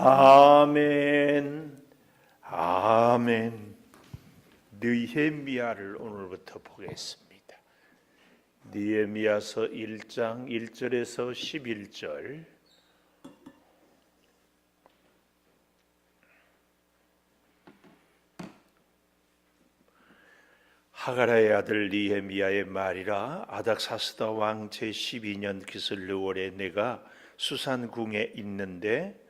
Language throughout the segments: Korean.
아멘. 아멘. 느헤미야를 오늘부터 보겠습니다. 느헤미야서 1장 1절에서 11절. 하가라의 아들 느헤미야의 말이라. 아닥사스다 왕 제12년 기슬르월에 내가 수산궁에 있는데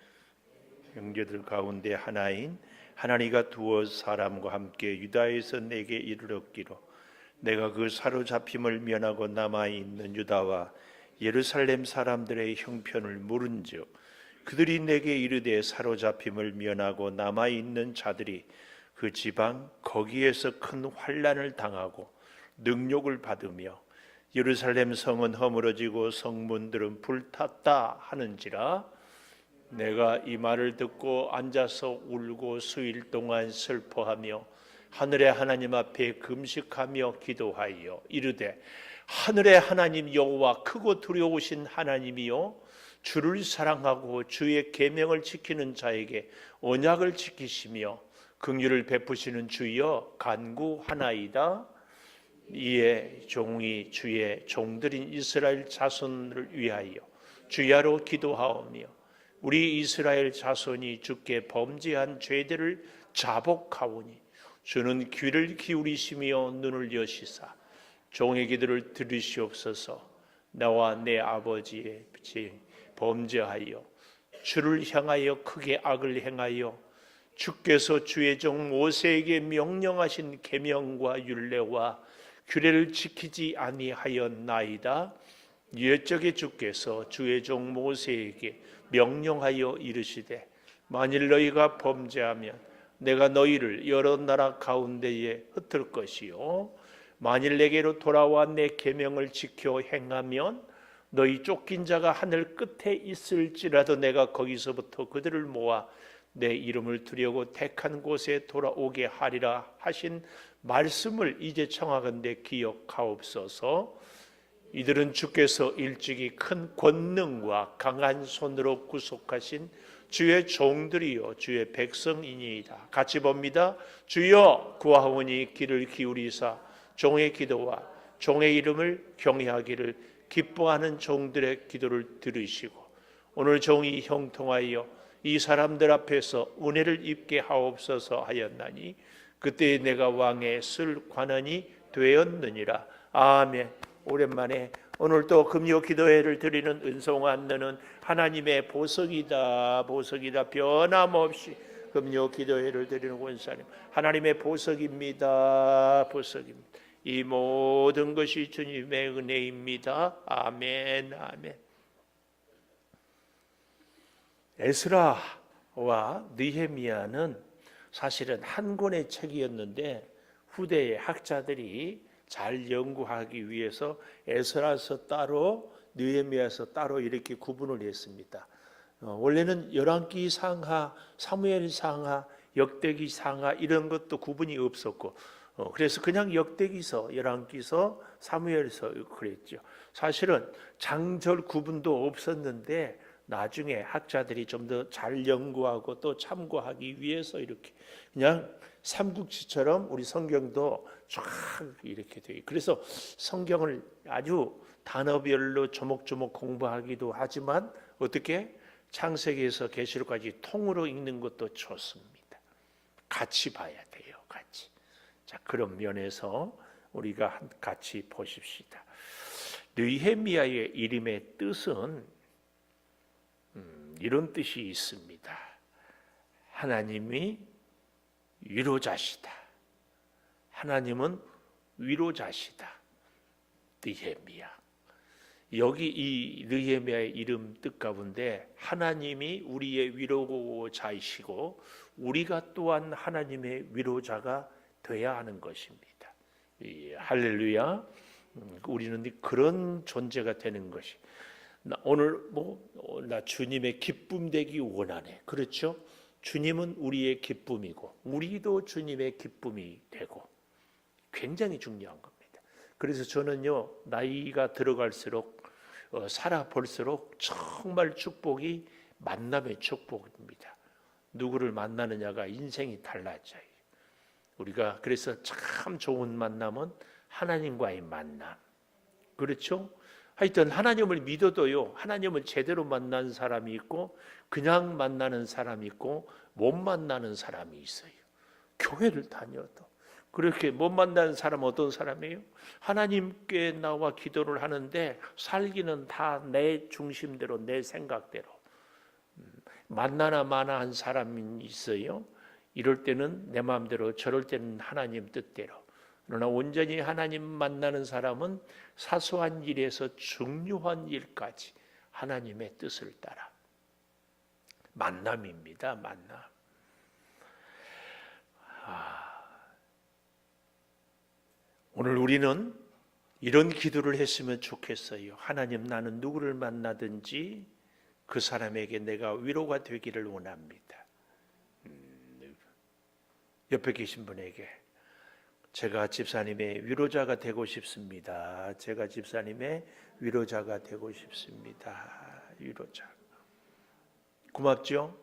형제들 가운데 하나인 하나니가 두어 사람과 함께 유다에서 내게 이르렀기로 내가 그 사로잡힘을 면하고 남아있는 유다와 예루살렘 사람들의 형편을 물은즉 그들이 내게 이르되 사로잡힘을 면하고 남아있는 자들이 그 지방 거기에서 큰 환난을 당하고 능욕을 받으며 예루살렘 성은 허물어지고 성문들은 불탔다 하는지라. 내가 이 말을 듣고 앉아서 울고 수일 동안 슬퍼하며 하늘의 하나님 앞에 금식하며 기도하여 이르되 하늘의 하나님 여호와 크고 두려우신 하나님이요 주를 사랑하고 주의 계명을 지키는 자에게 언약을 지키시며 긍휼을 베푸시는 주여 간구하나이다. 이에 종이 주의 종들인 이스라엘 자손을 위하여 주야로 기도하오며 우리 이스라엘 자손이 주께 범죄한 죄들을 자복하오니 주는 귀를 기울이시며 눈을 여시사 종의 기도를 들으시옵소서. 나와 내 아버지의 죄 범죄하여 주를 향하여 크게 악을 행하여 주께서 주의 종 모세에게 명령하신 계명과 율례와 규례를 지키지 아니하였나이다. 옛적에 주께서 주의 종 모세에게 명령하여 이르시되 만일 너희가 범죄하면 내가 너희를 여러 나라 가운데에 흩을 것이요 만일 내게로 돌아와 내 계명을 지켜 행하면 너희 쫓긴 자가 하늘 끝에 있을지라도 내가 거기서부터 그들을 모아 내 이름을 두려고 택한 곳에 돌아오게 하리라 하신 말씀을 이제 청하건대 기억하옵소서. 이들은 주께서 일찍이 큰 권능과 강한 손으로 구속하신 주의 종들이요 주의 백성이니이다. 같이 봅니다. 주여 구하오니 귀를 기울이사 종의 기도와 종의 이름을 경외하기를 기뻐하는 종들의 기도를 들으시고 오늘 종이 형통하여 이 사람들 앞에서 은혜를 입게 하옵소서 하였나니 그때 내가 왕의 쓸 관원이 되었느니라. 아멘. 오랜만에 오늘 또 금요 기도회를 드리는 은송한 너는 하나님의 보석이다. 보석이다. 변함없이 금요 기도회를 드리는 권사님 하나님의 보석입니다. 보석입니다. 이 모든 것이 주님의 은혜입니다. 아멘. 아멘. 에스라와 느헤미야는 사실은 한 권의 책이었는데 후대의 학자들이 잘 연구하기 위해서 에스라서 따로 느헤미야서 따로 이렇게 구분을 했습니다. 원래는 열왕기 상하, 사무엘 상하, 역대기 상하 이런 것도 구분이 없었고 그래서 그냥 역대기서, 열왕기서, 사무엘서 그랬죠. 사실은 장절 구분도 없었는데 나중에 학자들이 좀 더 잘 연구하고 또 참고하기 위해서 이렇게 그냥 삼국지처럼 우리 성경도 쫙 이렇게 돼요. 그래서 성경을 아주 단어별로 조목조목 공부하기도 하지만 어떻게 창세기에서 계시록까지 통으로 읽는 것도 좋습니다. 같이 봐야 돼요. 같이. 자, 그런 면에서 우리가 같이 보십시다. 느헤미야의 이름의 뜻은 이런 뜻이 있습니다. 하나님이 위로자시다. 하나님은 위로자시다. 느헤미야. 여기 이 느헤미야의 이름 뜻 가운데 하나님이 우리의 위로자이시고 우리가 또한 하나님의 위로자가 돼야 하는 것입니다. 할렐루야. 우리는 그런 존재가 되는 것이. 오늘 나 주님의 기쁨 되기 원하네. 그렇죠? 주님은 우리의 기쁨이고 우리도 주님의 기쁨이 되고 굉장히 중요한 겁니다. 그래서 저는요 나이가 들어갈수록 살아볼수록 정말 축복이 만남의 축복입니다. 누구를 만나느냐가 인생이 달라져요. 우리가 그래서 참 좋은 만남은 하나님과의 만남. 그렇죠? 하여튼 하나님을 믿어도요, 하나님을 제대로 만난 사람이 있고 그냥 만나는 사람이 있고 못 만나는 사람이 있어요. 교회를 다녀도 그렇게 못 만나는 사람은 어떤 사람이에요? 하나님께 나와 기도를 하는데 살기는 다 내 중심대로, 내 생각대로. 만나나 마나한 사람이 있어요. 이럴 때는 내 마음대로, 저럴 때는 하나님 뜻대로. 그러나 온전히 하나님 만나는 사람은 사소한 일에서 중요한 일까지 하나님의 뜻을 따라. 만남입니다. 만남. 오늘 우리는 이런 기도를 했으면 좋겠어요. 하나님, 나는 누구를 만나든지 그 사람에게 내가 위로가 되기를 원합니다. 옆에 계신 분에게 제가 집사님의 위로자가 되고 싶습니다. 제가 집사님의 위로자가 되고 싶습니다. 위로자. 고맙죠?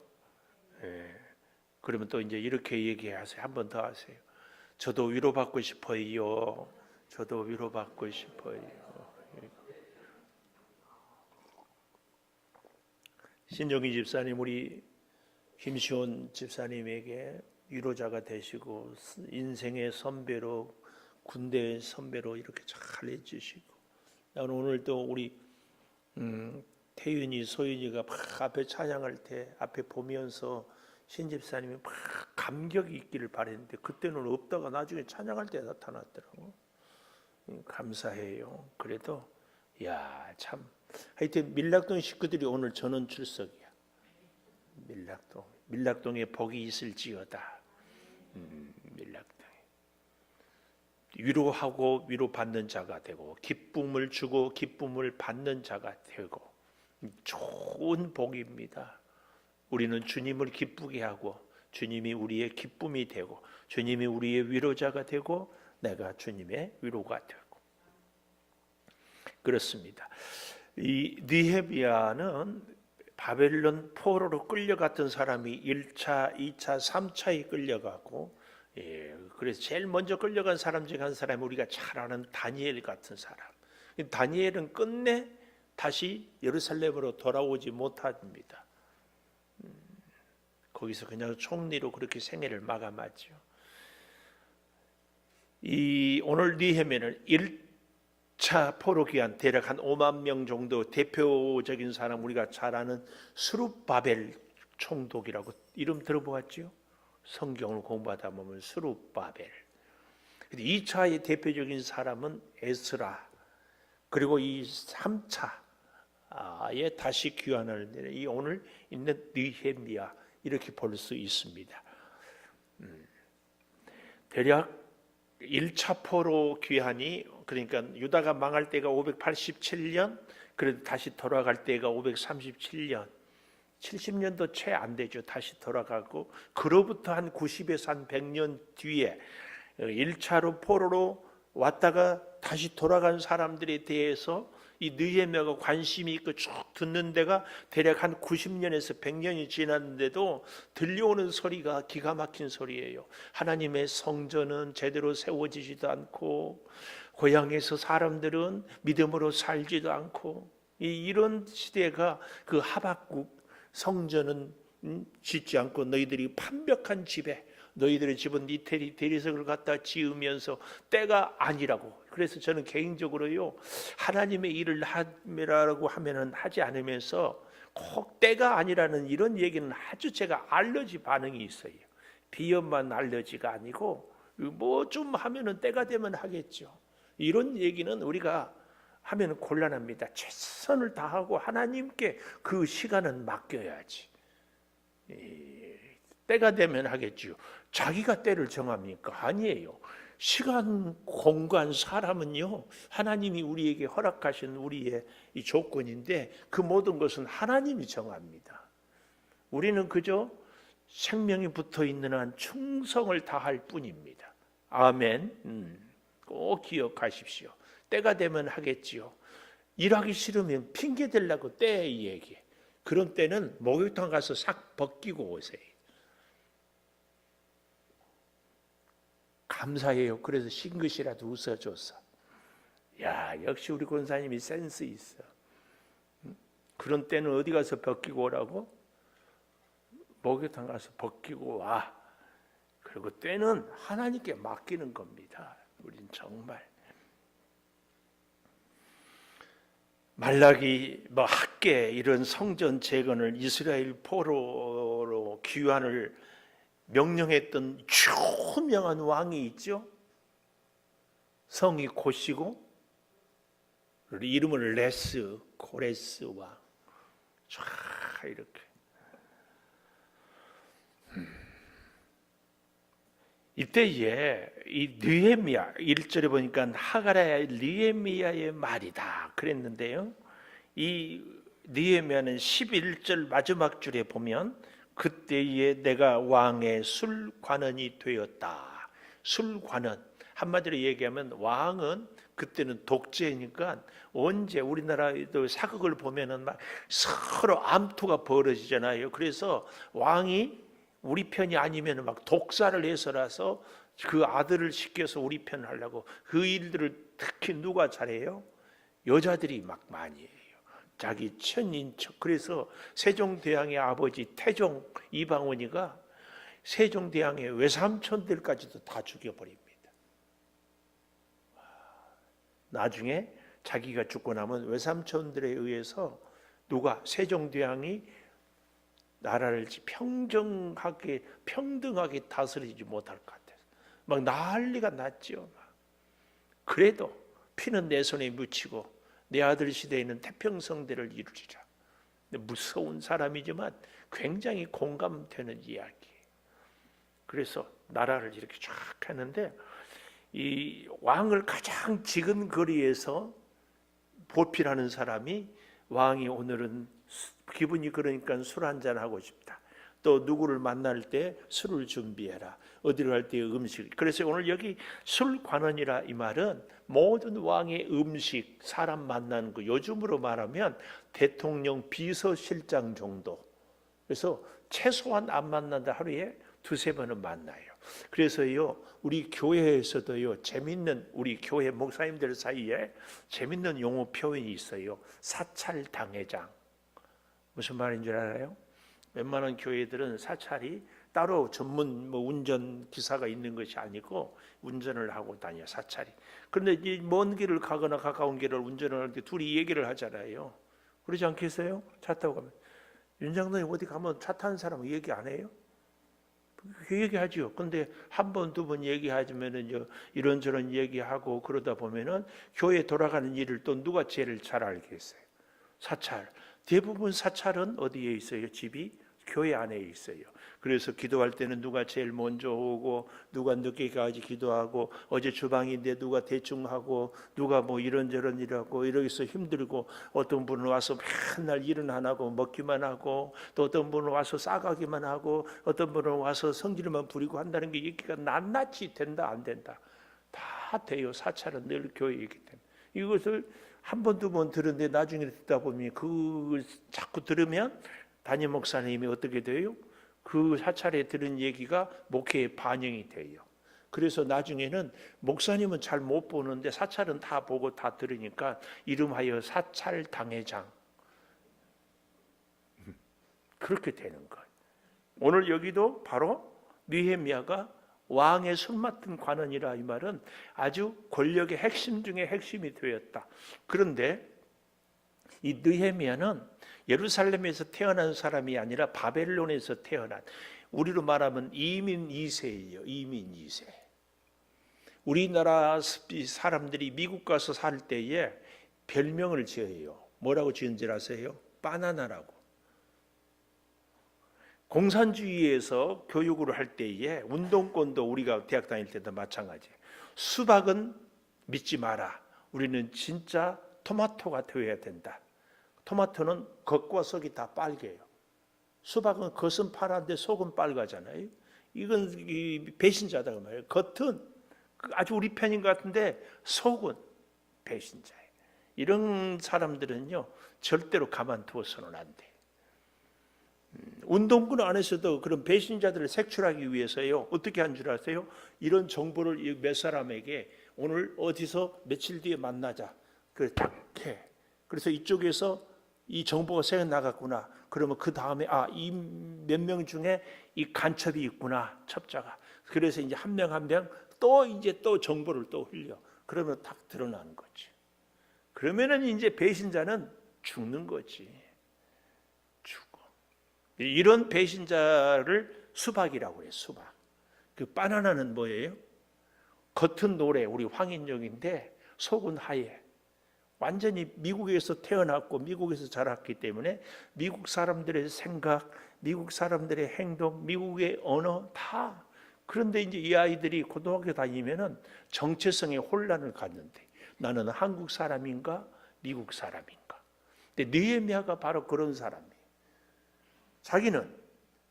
예. 그러면 또 이제 이렇게 얘기하세요. 한 번 더 하세요. 저도 위로받고 싶어요. 저도 위로받고 싶어요. 신정희 집사님, 우리 김시온 집사님에게 위로자가 되시고 인생의 선배로, 군대의 선배로 이렇게 잘 해주시고, 나는 오늘 또 우리 태윤이, 소윤이가 막 앞에 찬양할 때 앞에 보면서 신 집사님이 막 감격이 있기를 바랬는데 그때는 없다가 나중에 찬양할 때 나타났더라고. 감사해요. 그래도 참 하여튼 밀락동 식구들이 오늘 전원 출석이야. 밀락동에 복이 있을지어다. 밀락동에 위로하고 위로받는 자가 되고 기쁨을 주고 기쁨을 받는 자가 되고 좋은 복입니다. 우리는 주님을 기쁘게 하고 주님이 우리의 기쁨이 되고 주님이 우리의 위로자가 되고 내가 주님의 위로가 되고 그렇습니다. 이 느헤미야는 바벨론 포로로 끌려갔던 사람이 1차, 2차, 3차에 끌려가고, 그래서 제일 먼저 끌려간 사람 중 한 사람이 우리가 잘 아는 다니엘 같은 사람. 다니엘은 끝내 다시 예루살렘으로 돌아오지 못합니다. 거기서 그냥 총리로 그렇게 생애를 마감하죠. 오늘 느헤미야는 1차 포로 귀환 대략 한 5만 명 정도 대표적인 사람 우리가 잘 아는 스룹바벨 총독이라고 이름 들어보았죠? 성경을 공부하다 보면 스룹바벨. 2차의 대표적인 사람은 에스라. 그리고 이 3차에 다시 귀환을 이 오늘 있는 느헤미야 이렇게 볼 수 있습니다. 대략 1차 포로 귀환이 그러니까 유다가 망할 때가 587년, 그래도 다시 돌아갈 때가 537년, 70년도 채 안 되죠. 다시 돌아가고 그로부터 한 90에서 한 100년 뒤에 1차로 포로로 왔다가 다시 돌아간 사람들에 대해서 이 느헤미야가 관심이 있고 쭉 듣는 데가 대략 한 90년에서 100년이 지났는데도 들려오는 소리가 기가 막힌 소리예요. 하나님의 성전은 제대로 세워지지도 않고 고향에서 사람들은 믿음으로 살지도 않고 이런 시대가 그 하박국 성전은 짓지 않고 너희들이 판벽한 집에 너희들의 집은 이태리 대리석을 갖다 지으면서 때가 아니라고. 그래서 저는 개인적으로요 하나님의 일을 하라고 하면은 하지 않으면서 꼭 때가 아니라는 이런 얘기는 아주 제가 알러지 반응이 있어요. 비염만 알러지가 아니고 뭐 좀 하면은 때가 되면 하겠죠. 이런 얘기는 우리가 하면 곤란합니다. 최선을 다하고 하나님께 그 시간은 맡겨야지. 때가 되면 하겠죠. 자기가 때를 정합니까? 아니에요. 시간, 공간, 사람은요 하나님이 우리에게 허락하신 우리의 이 조건인데 그 모든 것은 하나님이 정합니다. 우리는 그저 생명이 붙어있는 한 충성을 다할 뿐입니다. 아멘. 꼭 기억하십시오. 때가 되면 하겠지요. 일하기 싫으면 핑계 대려고 때 얘기해. 그런 때는 목욕탕 가서 싹 벗기고 오세요. 감사해요. 그래서 싱긋이라도 웃어줬어. 야, 역시 우리 권사님이 센스 있어. 그런 때는 어디 가서 벗기고 오라고? 목욕탕 가서 벗기고 와. 그리고 때는 하나님께 맡기는 겁니다. 우린 정말 말라기, 학계 이런 성전 재건을 이스라엘 포로로 귀환을 명령했던 유명한 왕이 있죠. 성이 곧이고 이름은 레스, 고레스 왕. 쫙 이렇게. 이때에 이 느헤미야 1절에 보니까 하가랴 느헤미야의 말이다 그랬는데요. 이 느헤미야는 11절 마지막 줄에 보면 그때에 내가 왕의 술관원이 되었다. 술관원, 한마디로 얘기하면 왕은 그때는 독재니까 언제 우리나라도 사극을 보면은 막 서로 암투가 벌어지잖아요. 그래서 왕이 우리 편이 아니면 막 독사를 해서라서 그 아들을 시켜서 우리 편 하려고 그 일들을 특히 누가 잘해요? 여자들이 막 많이 해요. 자기 친인척. 그래서 세종대왕의 아버지 태종 이방원이가 세종대왕의 외삼촌들까지도 다 죽여버립니다. 나중에 자기가 죽고 나면 외삼촌들에 의해서 누가 세종대왕이 나라를 평등하게 다스리지 못할 것 같아서 막 난리가 났지요. 그래도 피는 내 손에 묻히고 내 아들 시대에는 태평성대를 이루리라. 무서운 사람이지만 굉장히 공감되는 이야기. 그래서 나라를 이렇게 쫙 했는데 이 왕을 가장 지근거리에서 보필하는 사람이 왕이 오늘은 기분이 그러니까 술 한잔 하고 싶다. 또 누구를 만날 때 술을 준비해라. 어디로 갈 때 음식. 그래서 오늘 여기 술관원이라 이 말은 모든 왕의 음식, 사람 만나는 거, 요즘으로 말하면 대통령 비서실장 정도. 그래서 최소한 안 만난다 하루에 두세 번은 만나요. 그래서요 우리 교회에서도요 재밌는, 우리 교회 목사님들 사이에 재밌는 용어 표현이 있어요. 사찰당회장. 무슨 말인 줄 알아요? 웬만한 교회들은 사찰이 따로 전문 운전 기사가 있는 것이 아니고 운전을 하고 다녀, 사찰이. 그런데 이 먼 길을 가거나 가까운 길을 운전을 할 때 둘이 얘기를 하잖아요. 그러지 않겠어요? 차 타고 가면 윤 장로님 어디 가면 차 타는 사람은 얘기 안 해요? 얘기하죠. 근데 한 번, 두 번 얘기하면은 이런저런 얘기하고 그러다 보면은 교회 돌아가는 일을 또 누가 제일 잘 알겠어요? 사찰. 대부분 사찰은 어디에 있어요? 집이 교회 안에 있어요. 그래서 기도할 때는 누가 제일 먼저 오고 누가 늦게까지 기도하고 어제 주방인데 누가 대충 하고 누가 뭐 이런저런 일하고 이러기서 힘들고 어떤 분은 와서 맨날 일은 안 하고 먹기만 하고 또 어떤 분은 와서 싸가기만 하고 어떤 분은 와서 성질만 부리고 한다는 게 얘기가 낱낱이 된다 안 된다. 다 돼요. 사찰은 늘 교회이기 때문에. 이것을 한 번, 두 번 들었는데 나중에 듣다 보면 그 자꾸 들으면 담임 목사님이 어떻게 돼요? 그 사찰에 들은 얘기가 목회에 반영이 돼요. 그래서 나중에는 목사님은 잘 못 보는데 사찰은 다 보고 다 들으니까 이름하여 사찰당회장. 그렇게 되는 거예요. 오늘 여기도 바로 느헤미야가 왕의 술 맡은 관원이라 이 말은 아주 권력의 핵심 중에 핵심이 되었다. 그런데 이 느헤미야는 예루살렘에서 태어난 사람이 아니라 바벨론에서 태어난, 우리로 말하면 이민 2세예요. 이민 2세. 우리나라 사람들이 미국 가서 살 때에 별명을 지어요. 뭐라고 지은지 아세요? 바나나라고. 공산주의에서 교육을 할 때에 운동권도 우리가 대학 다닐 때도 마찬가지예요. 수박은 믿지 마라. 우리는 진짜 토마토가 되어야 된다. 토마토는 겉과 속이 다 빨개요. 수박은 겉은 파란데 속은 빨갛잖아요. 이건 배신자다 그 말이에요. 겉은 아주 우리 편인 것 같은데 속은 배신자예요. 이런 사람들은요 절대로 가만두어서는 안 돼요. 운동권 안에서도 그런 배신자들을 색출하기 위해서요. 어떻게 한 줄 아세요? 이런 정보를 몇 사람에게 오늘 어디서 며칠 뒤에 만나자. 그래 딱 해. 그래서 이쪽에서 이 정보가 새어 나갔구나. 그러면 그 다음에 이 몇 명 중에 이 간첩이 있구나. 첩자가. 그래서 이제 한 명 한 명 또 정보를 또 흘려. 그러면 딱 드러나는 거지. 그러면은 이제 배신자는 죽는 거지. 죽어. 이런 배신자를 수박이라고 해요. 수박. 그 바나나는 뭐예요? 겉은 노래, 우리 황인종인데 속은 하얘. 완전히 미국에서 태어났고 미국에서 자랐기 때문에 미국 사람들의 생각, 미국 사람들의 행동, 미국의 언어 다. 그런데 이제 이 아이들이 고등학교 다니면은 정체성의 혼란을 갖는데 나는 한국 사람인가 미국 사람인가. 근데 느헤미야가 바로 그런 사람이에요. 자기는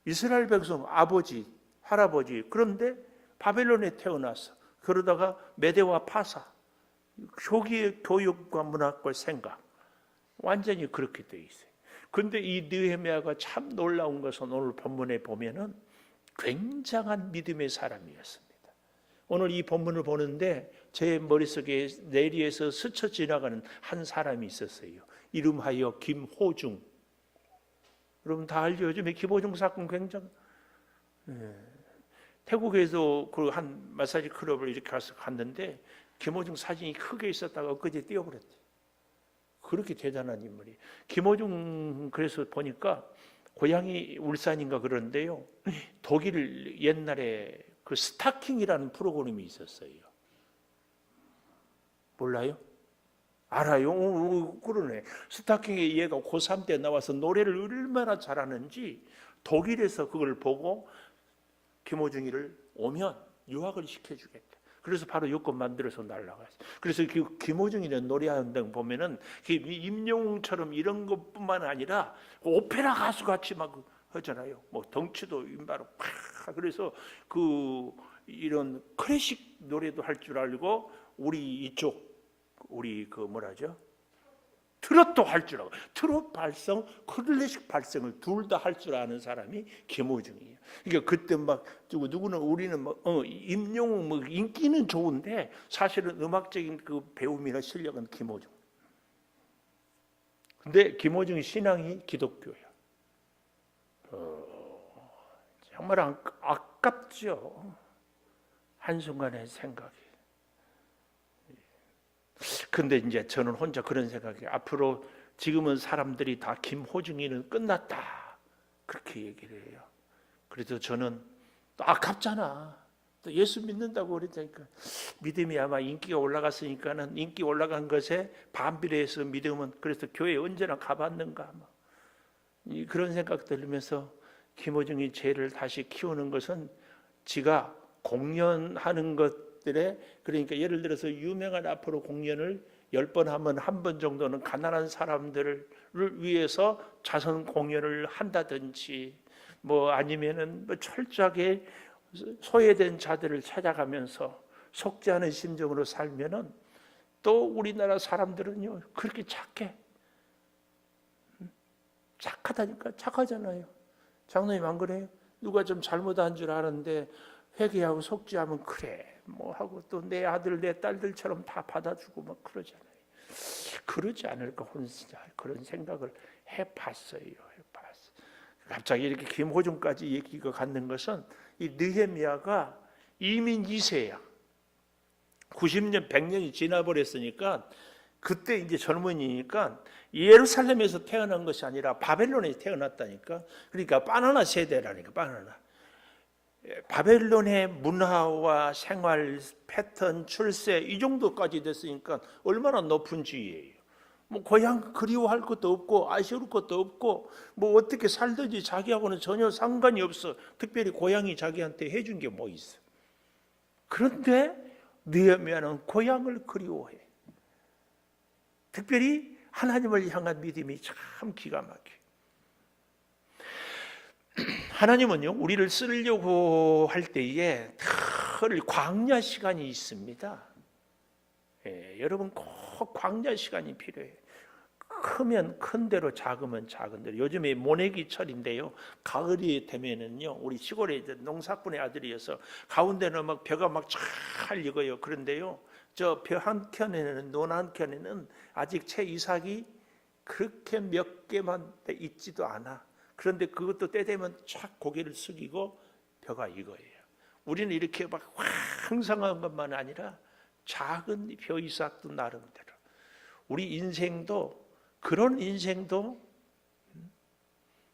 이스라엘 백성 아버지, 할아버지, 그런데 바벨론에 태어났어. 그러다가 메대와 파사, 초기의 교육과 문화과 생각 완전히 그렇게 돼 있어요. 그런데 이 느헤미야가 참 놀라운 것은 오늘 본문에 보면은 굉장한 믿음의 사람이었습니다. 오늘 이 본문을 보는데 제 머릿속에 내리에서 스쳐 지나가는 한 사람이 있었어요. 이름하여 김호중. 여러분 다 알죠? 요즘에 김호중 사건 굉장히 태국에서 그 한 마사지 클럽을 이렇게 가서 갔는데 김호중 사진이 크게 있었다가 엊그제 띄워버렸대. 그렇게 대단한 인물이. 김호중 그래서 보니까 고향이 울산인가 그런데요. 독일 옛날에 그 스타킹이라는 프로그램이 있었어요. 몰라요? 알아요? 그러네. 스타킹에 얘가 고3 때 나와서 노래를 얼마나 잘하는지 독일에서 그걸 보고 김호중이를 오면 유학을 시켜주겠다. 그래서 바로 여권 만들어서 날라갔어요. 그래서 그 김호중이는 노래하는 데 보면은 임영웅처럼 이런 것뿐만 아니라 오페라 가수 같이 막 하잖아요. 뭐 덩치도 임바로 팍. 그래서 그 이런 클래식 노래도 할 줄 알고 우리 이쪽 우리 그 뭐라죠? 트롯도 할 줄 알고 트롯 발성, 클래식 발성을 둘 다 할 줄 아는 사람이 김호중이에요. 그러니까 그때 막 누구는 우리는 뭐 임영웅 뭐 인기는 좋은데 사실은 음악적인 그 배움이나 실력은 김호중. 근데 김호중의 신앙이 기독교예요. 정말 아깝죠. 한순간의 생각이. 근데 이제 저는 혼자 그런 생각이 앞으로 지금은 사람들이 다 김호중이는 끝났다 그렇게 얘기를 해요. 그래도 저는 또 아깝잖아. 또 예수 믿는다고 그랬다니까 믿음이 아마 인기가 올라갔으니까는 인기 올라간 것에 반비례해서 믿음은 그래서 교회 언제나 가봤는가 그런 생각 들으면서 김호중이 죄를 다시 키우는 것은 지가 공연하는 것들에 그러니까 예를 들어서 유명한 앞으로 공연을 10번 하면 한 번 정도는 가난한 사람들을 위해서 자선 공연을 한다든지 뭐 아니면은 뭐 철저하게 소외된 자들을 찾아가면서 속죄하는 심정으로 살면은 또 우리나라 사람들은요 그렇게 착해. 착하다니까 착하잖아요. 장로님 안 그래요? 누가 좀 잘못한 줄 아는데 회개하고 속죄하면 그래 뭐 하고 또 내 아들 내 딸들처럼 다 받아주고 막 그러잖아요. 그러지 않을까 혼자 그런 생각을 해봤어요. 갑자기 이렇게 김호중까지 얘기가 갖는 것은 이 느헤미야가 이민 2세야. 90년 100년이 지나버렸으니까 그때 이제 젊은이니까 예루살렘에서 태어난 것이 아니라 바벨론에 태어났다니까. 그러니까 바나나 세대라니까 바나나. 바벨론의 문화와 생활 패턴, 출세 이 정도까지 됐으니까 얼마나 높은 지위예요. 뭐 고향 그리워할 것도 없고 아쉬울 것도 없고 뭐 어떻게 살든지 자기하고는 전혀 상관이 없어. 특별히 고향이 자기한테 해준 게 뭐 있어. 그런데 느헤미야는 고향을 그리워해. 특별히 하나님을 향한 믿음이 참 기가 막혀. 하나님은요 우리를 쓰려고 할 때에 늘 광야 시간이 있습니다. 여러분 꼭 광야 시간이 필요해요. 크면 큰 대로 작으면 작은 대로. 요즘에 모내기철인데요. 가을이 되면은요, 우리 시골에 이제 농사꾼의 아들이어서 가운데는 막 벼가 막 잘 익어요. 그런데요, 저 벼 한 켠에는, 논 한 켠에는 아직 채 이삭이 그렇게 몇 개만 있지도 않아. 그런데 그것도 때 되면 촥 고개를 숙이고 벼가 익어요. 우리는 이렇게 막 왕성한 것만 아니라 작은 벼 이삭도 나름대로. 우리 인생도, 그런 인생도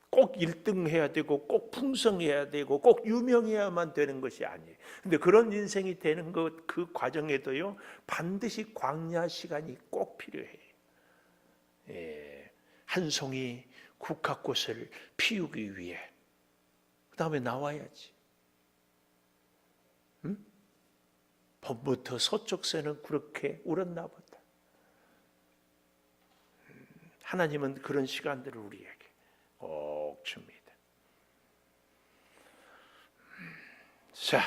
꼭 1등 해야 되고 꼭 풍성해야 되고 꼭 유명해야만 되는 것이 아니에요. 근데 그런 인생이 되는 것, 그 과정에도요, 반드시 광야 시간이 꼭 필요해요. 예, 한 송이 국화꽃을 피우기 위해 그 다음에 나와야지. 응? 봄부터 서쪽 새는 그렇게 울었나 보다. 하나님은 그런 시간들을 우리에게 꼭 줍니다. 자,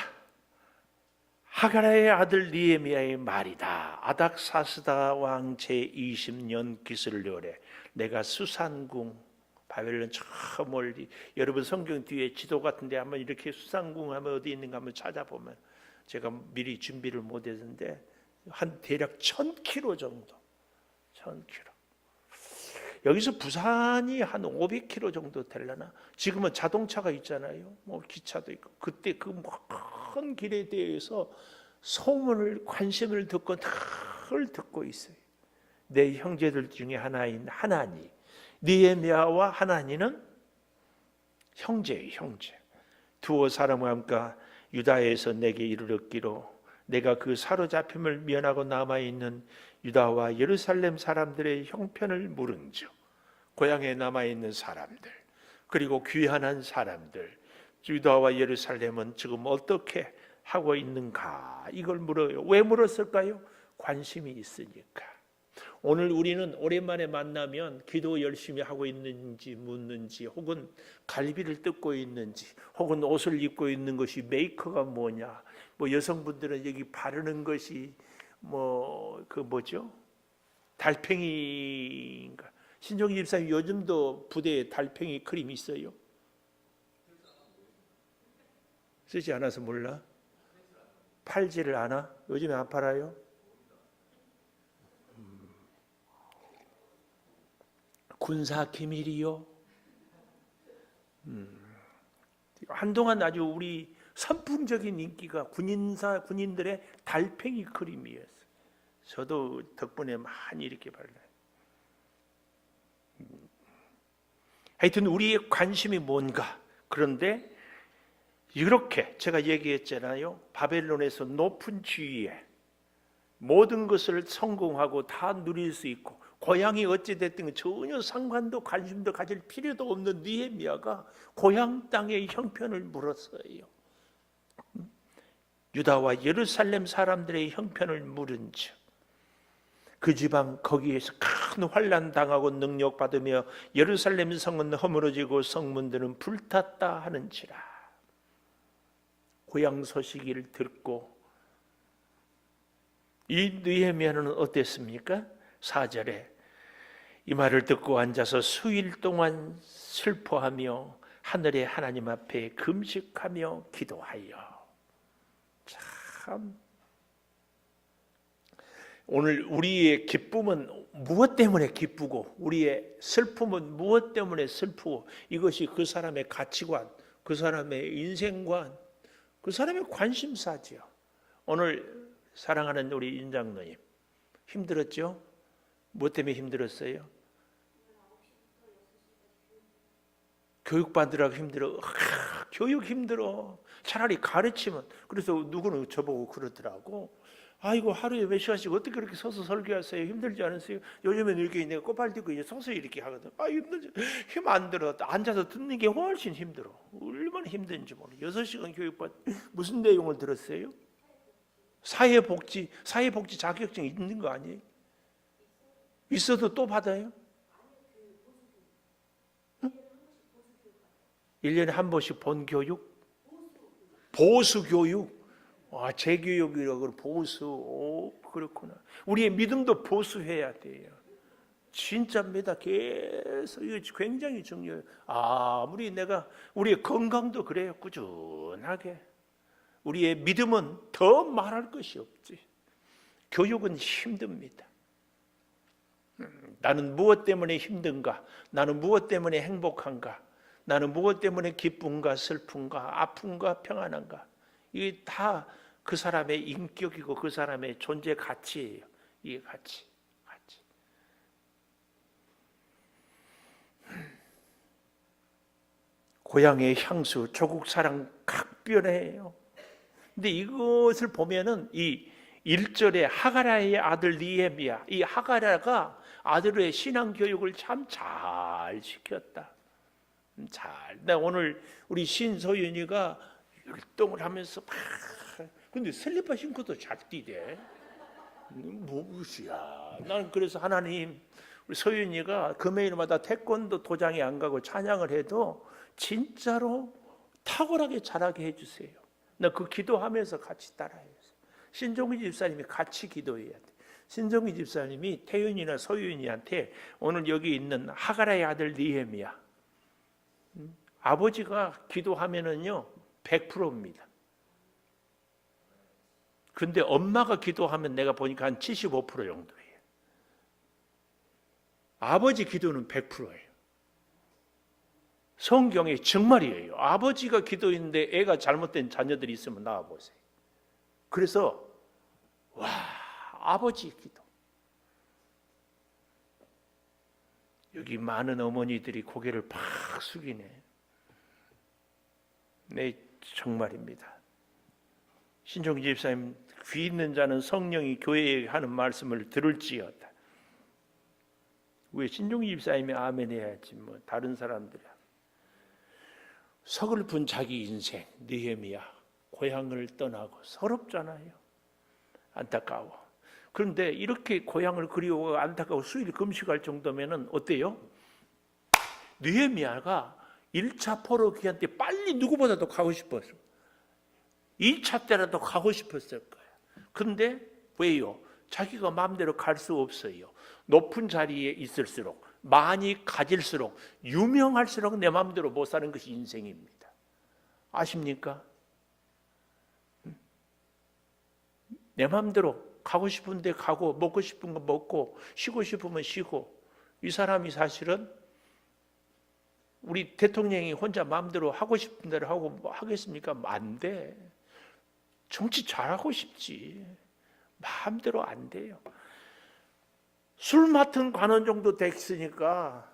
하가라의 아들 느헤미야의 말이다. 아닥사스다 왕 제20년 기슬료래. 내가 수산궁, 바벨론 저 멀리, 여러분 성경 뒤에 지도 같은데 한번 이렇게 수산궁 하면 어디 있는가 한번 찾아보면, 제가 미리 준비를 못했는데 한 대략 1000km 정도, 1000km. 여기서 부산이 한 500km 정도 되려나? 지금은 자동차가 있잖아요. 뭐 기차도 있고. 그때 그 큰 길에 대해서 소문을, 관심을 듣고 늘 듣고 있어요. 내 형제들 중에 하나인 하나니, 느헤미야와 하나니는 형제예요, 형제. 두어 사람과 함께 유다에서 내게 이르렀기로 내가 그 사로잡힘을 면하고 남아있는 유다와 예루살렘 사람들의 형편을 물은즉, 고향에 남아있는 사람들, 그리고 귀환한 사람들, 유다와 예루살렘은 지금 어떻게 하고 있는가, 이걸 물어요. 왜 물었을까요? 관심이 있으니까. 오늘 우리는 오랜만에 만나면 기도 열심히 하고 있는지 묻는지, 혹은 갈비를 뜯고 있는지, 혹은 옷을 입고 있는 것이 메이커가 뭐냐, 뭐 여성분들은 여기 바르는 것이 뭐 그 뭐죠? 달팽이인가? 신종희 집사님 요즘도 부대에 달팽이 크림 있어요? 쓰지 않아서 몰라? 팔지를 않아? 요즘에 안 팔아요? 군사 기밀이요? 한동안 아주 우리 선풍적인 인기가 군인들의 달팽이 크림이었어요. 저도 덕분에 많이 이렇게 발라요. 하여튼 우리의 관심이 뭔가. 그런데 이렇게 제가 얘기했잖아요. 바벨론에서 높은 지위에 모든 것을 성공하고 다 누릴 수 있고, 고향이 어찌됐든 전혀 상관도 관심도 가질 필요도 없는 느헤미야가 고향 땅의 형편을 물었어요. 유다와 예루살렘 사람들의 형편을 물은즉, 그 지방 거기에서 큰 환난 당하고 능력받으며 예루살렘 성은 허물어지고 성문들은 불탔다 하는지라. 고향 소식을 듣고 이 느헤미야는 어땠습니까? 4절에 이 말을 듣고 앉아서 수일 동안 슬퍼하며 하늘의 하나님 앞에 금식하며 기도하여. 참, 오늘 우리의 기쁨은 무엇 때문에 기쁘고 우리의 슬픔은 무엇 때문에 슬프고, 이것이 그 사람의 가치관, 그 사람의 인생관, 그 사람의 관심사지요. 오늘 사랑하는 우리 인장로님 힘들었죠? 무엇 때문에 힘들었어요? 교육받으라고 힘들어. 교육 힘들어. 차라리 가르치면. 그래서 누구는 저보고 그러더라고. 아이고, 하루에 몇 시간씩 어떻게 그렇게 서서 설교하세요? 힘들지 않으세요? 요즘에는 이렇게 내가 꼬발 딛고 이제 서서 이렇게 하거든. 아, 힘들지. 힘 안 들어. 앉아서 듣는 게 훨씬 힘들어. 얼마나 힘든지 모르. 6시간 교육받. 무슨 내용을 들었어요? 사회복지 자격증 있는 거 아니에요? 있어도 또 받아요? 1년에 한 번씩 본교육? 보수교육? 아, 재교육이라고 보수. 오, 그렇구나. 우리의 믿음도 보수해야 돼요. 진짜입니다. 계속 이거 굉장히 중요해요. 아무리 우리의 건강도 그래요. 꾸준하게. 우리의 믿음은 더 말할 것이 없지. 교육은 힘듭니다. 나는 무엇 때문에 힘든가? 나는 무엇 때문에 행복한가? 나는 무엇 때문에 기쁜가, 슬픈가, 아픈가, 평안한가? 이게 다 그 사람의 인격이고 그 사람의 존재 가치예요. 이게 가치. 고향의 향수, 조국 사랑 각별해요. 근데 이것을 보면은 이 1절에 하가라의 아들 느헤미야, 이 하가라가 아들의 신앙 교육을 참 잘 시켰다. 나 오늘 우리 신소윤이가 율동을 하면서 근데 슬리퍼 신고도 잘 뛰대. 무엇이야? 나는 그래서 하나님, 우리 소윤이가 금요일마다 태권도 도장에 안 가고 찬양을 해도 진짜로 탁월하게 잘하게 해주세요. 나 그 기도하면서 같이 따라해요. 신종기 집사님이 같이 기도해야 돼. 신종기 집사님이 태윤이나 소윤이한테 오늘 여기 있는 하가라의 아들 느헤미야, 아버지가 기도하면은요 100%입니다. 근데 엄마가 기도하면 내가 보니까 한 75% 정도예요. 아버지 기도는 100%예요. 성경에 정말이에요. 아버지가 기도했는데 애가 잘못된 자녀들이 있으면 나와보세요. 그래서 아버지 기도. 여기 많은 어머니들이 고개를 팍 숙이네. 네, 정말입니다. 신종기 집사님, 귀 있는 자는 성령이 교회에 하는 말씀을 들을지어다. 왜 신종기 집사님이 아멘 해야지 뭐 다른 사람들이. 서글픈 자기 인생, 느헤미야 고향을 떠나고 서럽잖아요. 안타까워. 그런데 이렇게 고향을 그리워 안타까워 수일 금식할 정도면은 어때요? 느헤미야가 1차 포로 귀환 때 빨리 누구보다도 가고 싶었어. 2차 때라도 가고 싶었을 거야. 근데 왜요? 자기가 마음대로 갈 수 없어요. 높은 자리에 있을수록, 많이 가질수록, 유명할수록 내 마음대로 못 사는 것이 인생입니다. 아십니까? 내 마음대로 가고 싶은데 가고, 먹고 싶은 거 먹고, 쉬고 싶으면 쉬고. 이 사람이 사실은 우리 대통령이 혼자 마음대로 하고 싶은 대로 하고 뭐 하겠습니까? 안 돼. 정치 잘하고 싶지. 마음대로 안 돼요. 술 맡은 관원 정도 됐으니까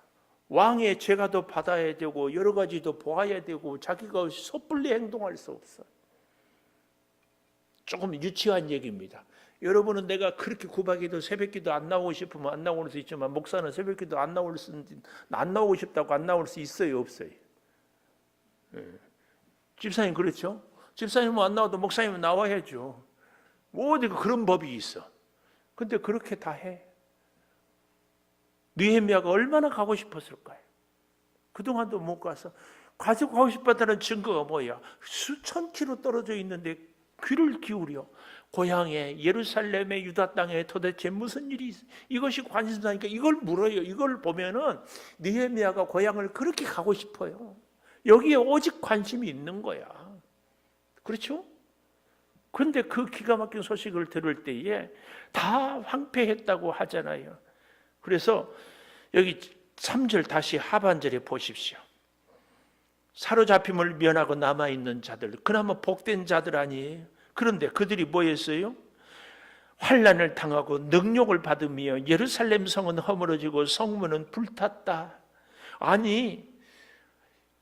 왕의 죄가도 받아야 되고 여러 가지도 보아야 되고 자기가 섣불리 행동할 수 없어. 조금 유치한 얘기입니다. 여러분은 내가 그렇게 구박기도 새벽기도 안 나오고 싶으면 안 나올 수 있지만 목사는 새벽기도 안 나오고 싶다고 안 나올 수 있어요, 없어요? 집사님 그렇죠? 집사님은 안 나와도 목사님은 나와야죠. 어디가 그런 법이 있어. 근데 그렇게 다 해. 느헤미야가 얼마나 가고 싶었을까요? 그동안도 못 가서. 가고 싶었다는 증거가 뭐야? 수천 킬로 떨어져 있는데 귀를 기울여. 고향에 예루살렘의 유다 땅에 도대체 무슨 일이 있어? 이것이 관심사니까 이걸 물어요. 이걸 보면은 느헤미야가 고향을 그렇게 가고 싶어요. 여기에 오직 관심이 있는 거야. 그렇죠? 그런데 그 기가 막힌 소식을 들을 때에 다 황폐했다고 하잖아요. 그래서 여기 3절 다시 하반절에 보십시오. 사로잡힘을 면하고 남아있는 자들, 그나마 복된 자들 아니에요? 그런데 그들이 뭐였어요? 환난을 당하고 능욕을 받으며 예루살렘 성은 허물어지고 성문은 불탔다. 아니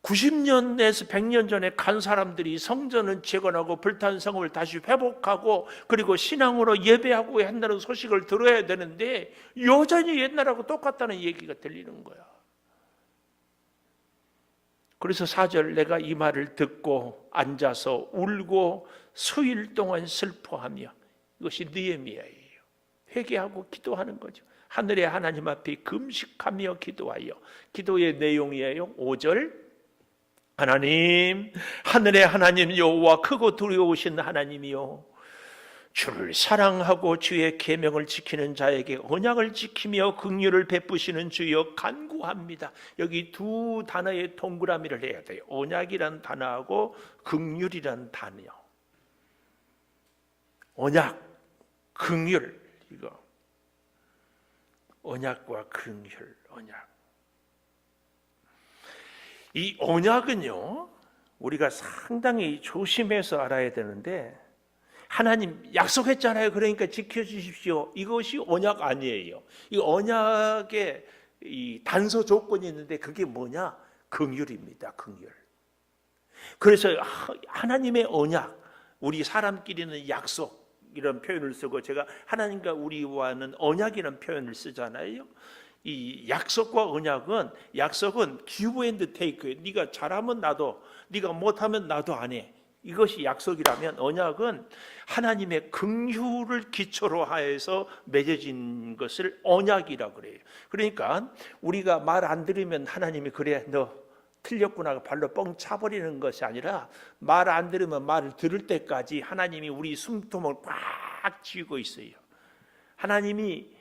90년에서 100년 전에 간 사람들이 성전을 재건하고 불탄 성을 다시 회복하고 그리고 신앙으로 예배하고 한다는 소식을 들어야 되는데 여전히 옛날하고 똑같다는 얘기가 들리는 거야. 그래서 4절 내가 이 말을 듣고 앉아서 울고 수일 동안 슬퍼하며, 이것이 느헤미야예요. 회개하고 기도하는 거죠. 하늘의 하나님 앞에 금식하며 기도하여. 기도의 내용이에요. 5절 하나님, 하늘의 하나님 여호와 크고 두려우신 하나님이요, 주를 사랑하고 주의 계명을 지키는 자에게 언약을 지키며 긍휼을 베푸시는 주여 간구합니다. 여기 두 단어의 동그라미를 해야 돼요. 언약이란 단어하고 긍휼이란 단어. 언약, 긍휼, 이거 언약과 긍휼, 언약. 이 언약은요, 우리가 상당히 조심해서 알아야 되는데, 하나님 약속했잖아요. 그러니까 지켜주십시오. 이것이 언약 아니에요. 이 언약에 이 단서 조건이 있는데 그게 뭐냐? 긍휼입니다. 긍휼. 그래서 하나님의 언약, 우리 사람끼리는 약속 이런 표현을 쓰고, 제가 하나님과 우리와는 언약이라는 표현을 쓰잖아요. 이 약속과 언약은, 약속은 give and take예요. 네가 잘하면 나도, 네가 못하면 나도 안 해. 이것이 약속이라면, 언약은 하나님의 긍휼을 기초로 하여서 맺어진 것을 언약이라고 그래요. 그러니까 우리가 말 안 들으면 하나님이 그래 너 틀렸구나 발로 뻥 차버리는 것이 아니라, 말 안 들으면 말을 들을 때까지 하나님이 우리 숨통을 꽉 쥐고 있어요. 하나님이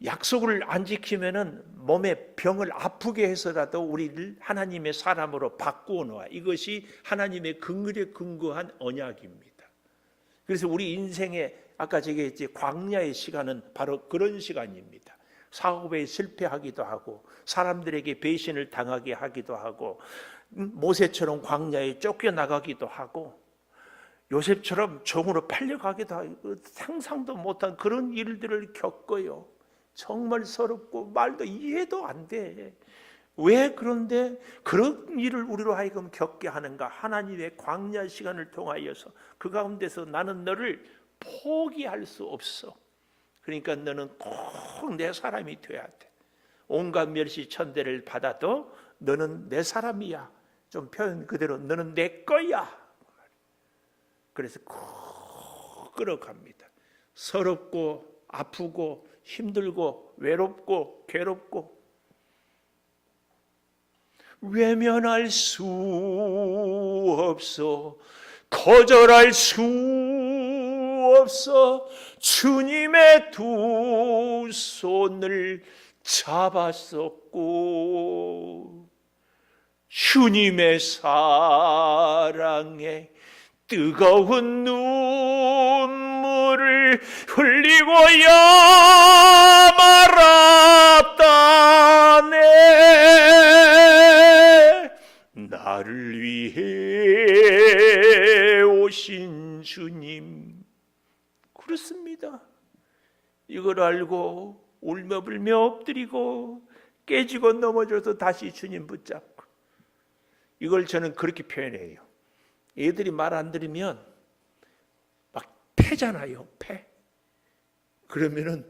약속을 안 지키면은 몸에 병을 아프게 해서라도 우리를 하나님의 사람으로 바꾸어 놓아. 이것이 하나님의 긍휼에 근거한 언약입니다. 그래서 우리 인생에 아까 제가 했지, 광야의 시간은 바로 그런 시간입니다. 사업에 실패하기도 하고, 사람들에게 배신을 당하게 하기도 하고, 모세처럼 광야에 쫓겨나가기도 하고, 요셉처럼 종으로 팔려가기도 하고, 상상도 못한 그런 일들을 겪어요. 정말 서럽고 말도 이해도 안 돼. 왜 그런데 그런 일을 우리로 하여금 겪게 하는가? 하나님의 광야 시간을 통하여서 그 가운데서 나는 너를 포기할 수 없어. 그러니까 너는 꼭 내 사람이 돼야 돼. 온갖 멸시 천대를 받아도 너는 내 사람이야. 좀 표현 그대로 너는 내 거야. 그래서 꼭 끌어갑니다. 서럽고 아프고 힘들고 외롭고 괴롭고, 외면할 수 없어, 거절할 수 없어. 주님의 두 손을 잡았었고, 주님의 사랑에 뜨거운 눈물을 흘리고 말았다네. 나를 위해 오신 주님. 그렇습니다. 이걸 알고 울며불며 엎드리고 깨지고 넘어져도 다시 주님 붙잡고, 이걸 저는 그렇게 표현해요. 애들이 말 안 들으면 막 패잖아요. 패. 그러면은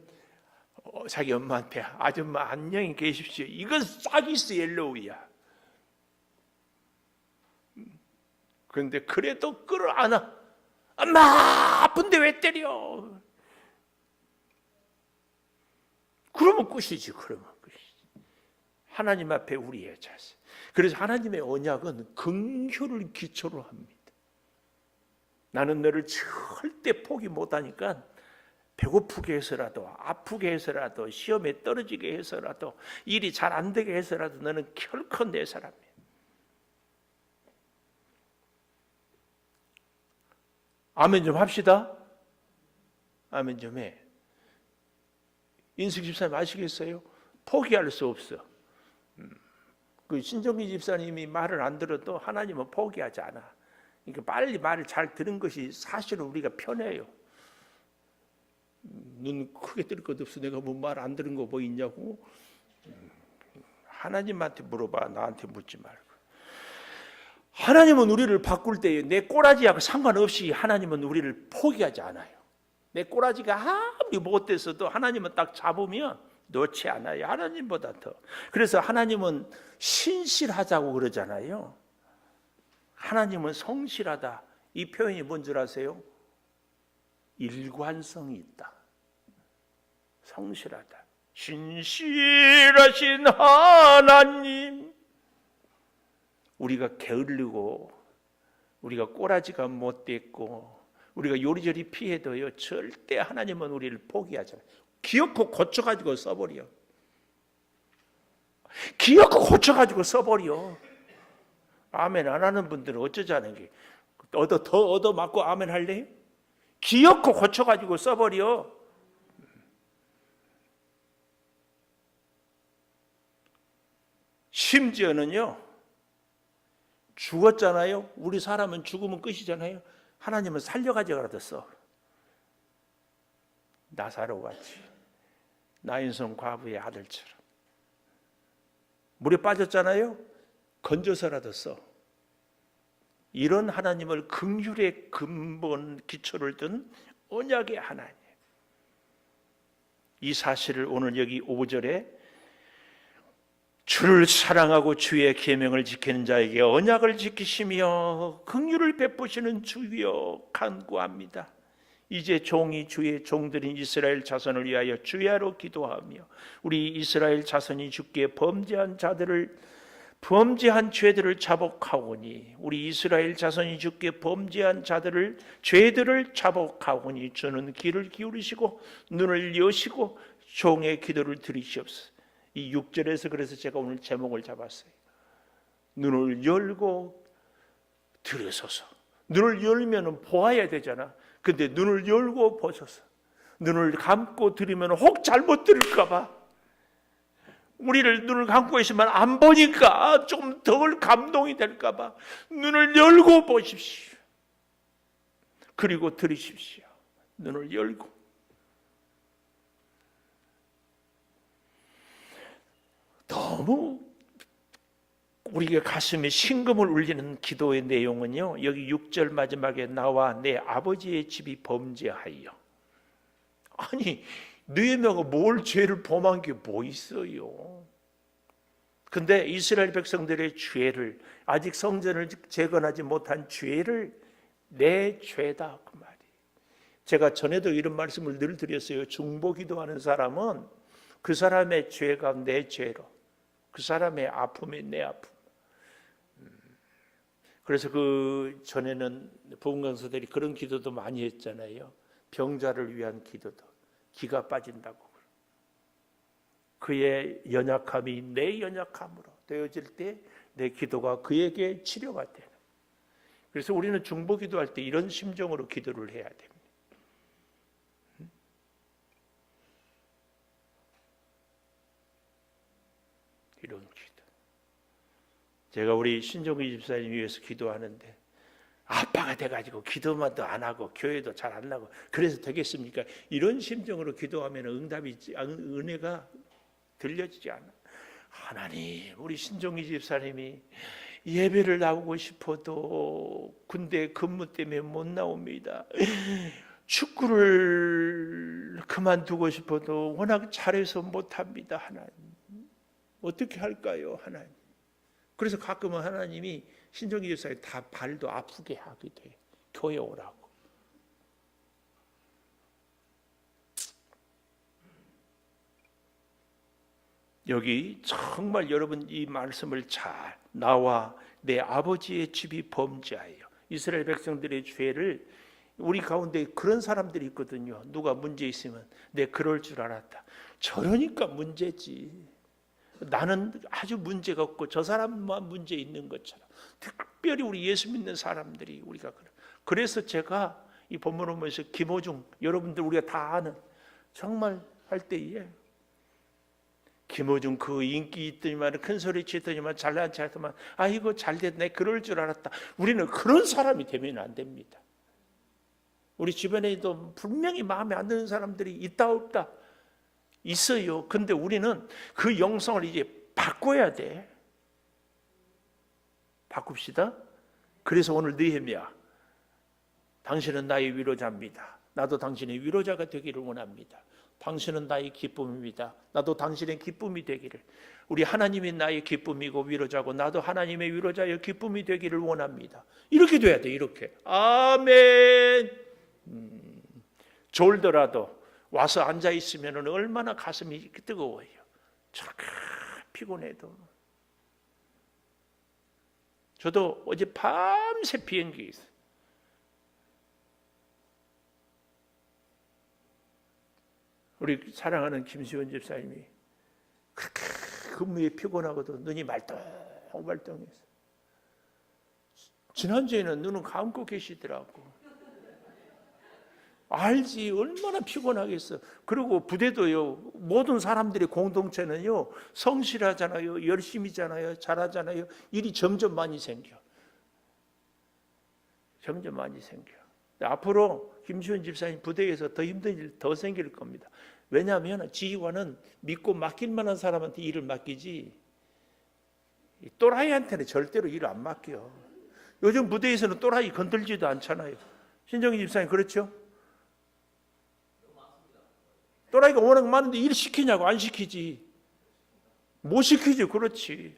자기 엄마한테 아줌마 안녕히 계십시오. 이건 사기스 옐로우야. 그런데 그래도 끌어안아. 엄마 아픈데 왜 때려? 그러면 끝이지. 그러면 끝이지. 하나님 앞에 우리의 자세. 그래서 하나님의 언약은 긍휼을 기초로 합니다. 나는 너를 절대 포기 못하니까 배고프게 해서라도, 아프게 해서라도, 시험에 떨어지게 해서라도, 일이 잘 안 되게 해서라도 너는 결코 내 사람이야. 아멘 좀 합시다. 아멘 좀 해. 인숙 집사님 아시겠어요? 포기할 수 없어. 그 신정기 집사님이 말을 안 들어도 하나님은 포기하지 않아. 그러니까 빨리 말을 잘 들은 것이 사실은 우리가 편해요. 눈 크게 뜰 것 없어. 내가 뭐 말 안 들은 거 뭐 있냐고. 하나님한테 물어봐. 나한테 묻지 말고. 하나님은 우리를 바꿀 때 내 꼬라지하고 상관없이 하나님은 우리를 포기하지 않아요. 내 꼬라지가 아무리 못됐어도 하나님은 딱 잡으면 놓지 않아요. 하나님보다 더. 그래서 하나님은 신실하자고 그러잖아요. 하나님은 성실하다. 이 표현이 뭔 줄 아세요? 일관성이 있다. 성실하다. 신실하신 하나님. 우리가 게을르고, 우리가 꼬라지가 못됐고, 우리가 요리조리 피해도요, 절대 하나님은 우리를 포기하지 않아요. 기어코 고쳐가지고 써버려. 기어코 고쳐가지고 써버려. 아멘 안 하는 분들은 어쩌자는 게 더 얻어맞고 아멘 할래요? 기어코 고쳐가지고 써버려. 심지어는요, 죽었잖아요. 우리 사람은 죽으면 끝이잖아요. 하나님은 살려가지고라도 써. 나사로 같이 나인성 과부의 아들처럼 물에 빠졌잖아요. 건져서라도 써. 이런 하나님을 긍휼의 근본 기초를 둔 언약의 하나님. 이 사실을 오늘 여기 5절에 주를 사랑하고 주의 계명을 지키는 자에게 언약을 지키시며 긍휼을 베푸시는 주여 간구합니다. 이제 종이 주의 종들인 이스라엘 자손을 위하여 주야로 기도하며 우리 이스라엘 자손이 주께 범죄한 죄들을 자복하오니 우리 이스라엘 자손이 주께 범죄한 죄들을 자복하오니 주는 귀를 기울이시고 눈을 여시고 종의 기도를 들으시옵소서. 이 6절에서 그래서 제가 오늘 제목을 잡았어요. 눈을 열고 들으소서. 눈을 열면 보아야 되잖아. 근데 눈을 열고 보소서. 눈을 감고 들으면 혹 잘못 들을까 봐. 우리를 눈을 감고 있으면 안 보니까 좀 덜 감동이 될까 봐. 눈을 열고 보십시오. 그리고 들으십시오. 눈을 열고. 너무 우리가 가슴에 심금을 울리는 기도의 내용은요, 여기 6절 마지막에 나와 내 아버지의 집이 범죄하여. 아니 느헤미야가 뭘 죄를 범한 게 뭐 있어요? 근데 이스라엘 백성들의 죄를, 아직 성전을 재건하지 못한 죄를 내 죄다 그 말이. 제가 전에도 이런 말씀을 늘 드렸어요. 중보기도하는 사람은 그 사람의 죄가 내 죄로, 그 사람의 아픔이 내 아픔. 그래서 그 전에는 부흥강사들이 그런 기도도 많이 했잖아요. 병자를 위한 기도도. 기가 빠진다고. 그의 연약함이 내 연약함으로 되어질 때 내 기도가 그에게 치료가 되는. 그래서 우리는 중보 기도할 때 이런 심정으로 기도를 해야 됩니다. 이런 기도. 제가 우리 신종기 집사님 위해서 기도하는데 아빠가 돼가지고 기도만 더 안 하고 교회도 잘 안 나고 그래서 되겠습니까? 이런 심정으로 기도하면 은혜가 들려지지 않아. 하나님, 우리 신종기 집사님이 예배를 나오고 싶어도 군대 근무 때문에 못 나옵니다. 축구를 그만두고 싶어도 워낙 잘해서 못합니다. 하나님, 어떻게 할까요? 하나님. 그래서 가끔은 하나님이 신종기 집사님 다 발도 아프게 하기도 해요. 교회 오라고. 여기 정말 여러분 이 말씀을 잘, 나와 내 아버지의 집이 범죄하여. 이스라엘 백성들의 죄를, 우리 가운데 그런 사람들이 있거든요. 누가 문제 있으면 내 그럴 줄 알았다. 저러니까 문제지. 나는 아주 문제가 없고 저 사람만 문제 있는 것처럼. 특별히 우리 예수 믿는 사람들이 우리가 그래서 제가 이 본문을 보면서 김호중, 여러분들 우리가 다 아는, 정말 할 때에 김호중 그 인기 있더니만 큰 소리 치더니만 잘난 체하더만 아이고 잘됐네 그럴 줄 알았다. 우리는 그런 사람이 되면 안 됩니다. 우리 주변에도 분명히 마음에 안 드는 사람들이 있다 없다 있어요. 근데 우리는 그 영성을 이제 바꿔야 돼. 바꿉시다. 그래서 오늘 느헤미야, 당신은 나의 위로자입니다. 나도 당신의 위로자가 되기를 원합니다. 당신은 나의 기쁨입니다. 나도 당신의 기쁨이 되기를. 우리 하나님이 나의 기쁨이고 위로자고 나도 하나님의 위로자여 기쁨이 되기를 원합니다. 이렇게 돼야 돼. 이렇게. 아멘. 졸더라도 와서 앉아있으면 얼마나 가슴이 뜨거워요. 참 피곤해도. 저도 어제 밤새 비행기에 있어요. 우리 사랑하는 김수현 집사님이 그렇게 근무에 피곤하고도 눈이 말똥말똥해서 지난주에는 눈은 감고 계시더라고. 알지 얼마나 피곤하겠어. 그리고 부대도요, 모든 사람들의 공동체는요, 성실하잖아요, 열심히잖아요, 잘하잖아요. 일이 점점 많이 생겨. 점점 많이 생겨. 앞으로 김시훈 집사님 부대에서 더 힘든 일 더 생길 겁니다. 왜냐하면 지휘관은 믿고 맡길 만한 사람한테 일을 맡기지 또라이한테는 절대로 일을 안 맡겨. 요즘 부대에서는 또라이 건들지도 않잖아요. 신정희 집사님 그렇죠? 또라이가 워낙 많은데 일 시키냐고. 안 시키지. 못 시키지. 그렇지.